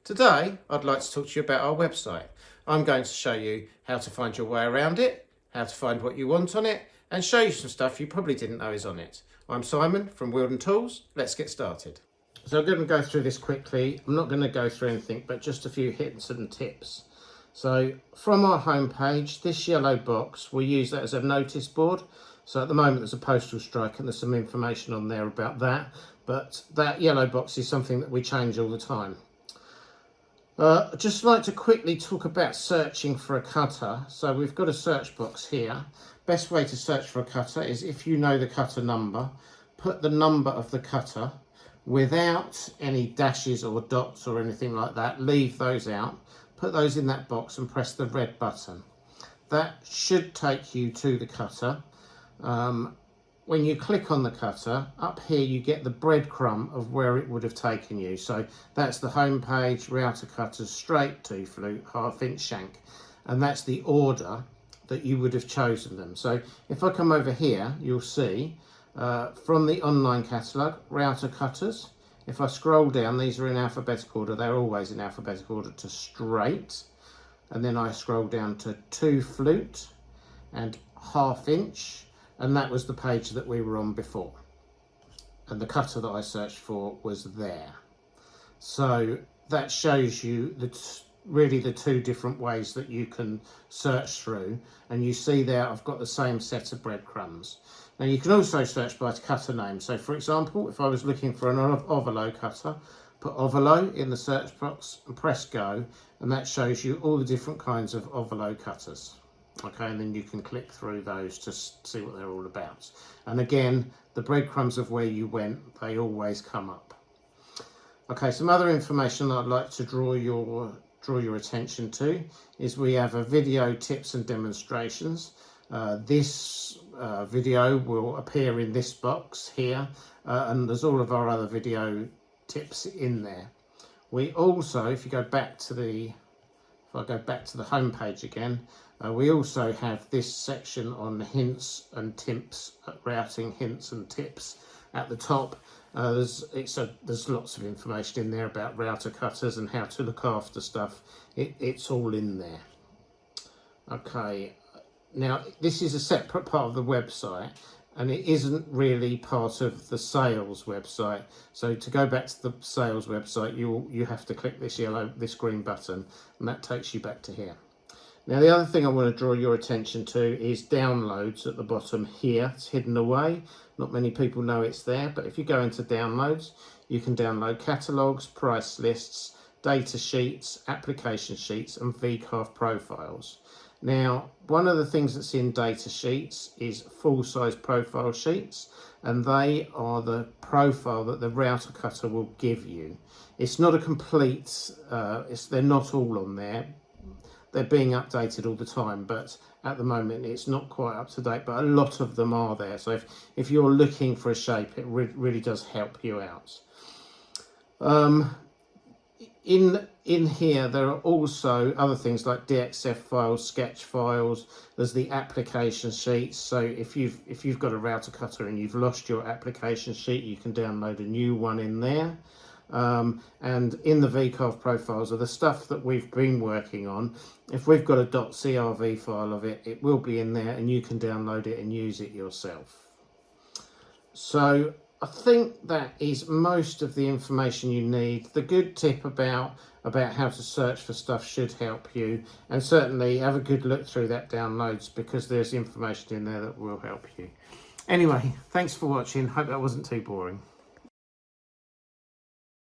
Today I'd like to talk to you about our website. I'm going to show you how to find your way around it, how to find what you want on it, and show you some stuff you probably didn't know is on it. I'm Simon from Wealden Tools. Let's get started. So I'm going to go through this quickly. I'm not going to go through anything, but just a few hints and tips. So from our home page, this yellow box, we use that as a notice board. So at the moment there's a postal strike and there's some information on there about that, but that yellow box is something that we change all the time. I'd just like to quickly talk about searching for a cutter. So we've got a search box here. Best way to search for a cutter is, if you know the cutter number, put the number of the cutter without any dashes or dots or anything like that. Leave those out. Put those in that box and press the red button. That should take you to the cutter. When you click on the cutter, up here you get the breadcrumb of where it would have taken you. So that's the home page, router cutters, straight, 2 flute, half-inch shank, and that's the order that you would have chosen them. So if I come over here, you'll see from the online catalogue, router cutters. If I scroll down, these are in alphabetical order. They're always in alphabetical order to straight, and then I scroll down to 2 flute and half-inch. And that was the page that we were on before. And the cutter that I searched for was there. So that shows you really the two different ways that you can search through. And you see there, I've got the same set of breadcrumbs. Now you can also search by cutter name. So for example, if I was looking for an ovolo cutter, put ovolo in the search box and press go. And that shows you all the different kinds of ovolo cutters. Okay, and then you can click through those to see what they're all about. And again, the breadcrumbs of where you went, they always come up. Okay, some other information I'd like to draw your attention to is we have a video tips and demonstrations. This video will appear in this box here, and there's all of our other video tips in there. We also, if I go back to the home page again, we also have this section on hints and tips, routing hints and tips at the top. There's lots of information in there about router cutters and how to look after stuff. It's all in there. Okay, now this is a separate part of the website, and it isn't really part of the sales website. So to go back to the sales website, you have to click this green button, and that takes you back to here. Now the other thing I want to draw your attention to is downloads at the bottom here. It's hidden away. Not many people know it's there, but if you go into downloads, you can download catalogues, price lists, data sheets, application sheets, and VCarve profiles. Now, one of the things that's in data sheets is full-size profile sheets, and they are the profile that the router cutter will give you. It's not a complete, they're not all on there. They're being updated all the time, but at the moment it's not quite up to date, but a lot of them are there. So if you're looking for a shape, it really does help you out. In here, there are also other things like DXF files, sketch files. There's the application sheets. So if you've got a router cutter and you've lost your application sheet, you can download a new one in there. And in the VCarve profiles are the stuff that we've been working on. If we've got a .crv file of it, it will be in there, and you can download it and use it yourself. So I think that is most of the information you need. The good tip about how to search for stuff should help you, and certainly have a good look through that downloads, because there's information in there that will help you. Anyway, thanks for watching. Hope that wasn't too boring.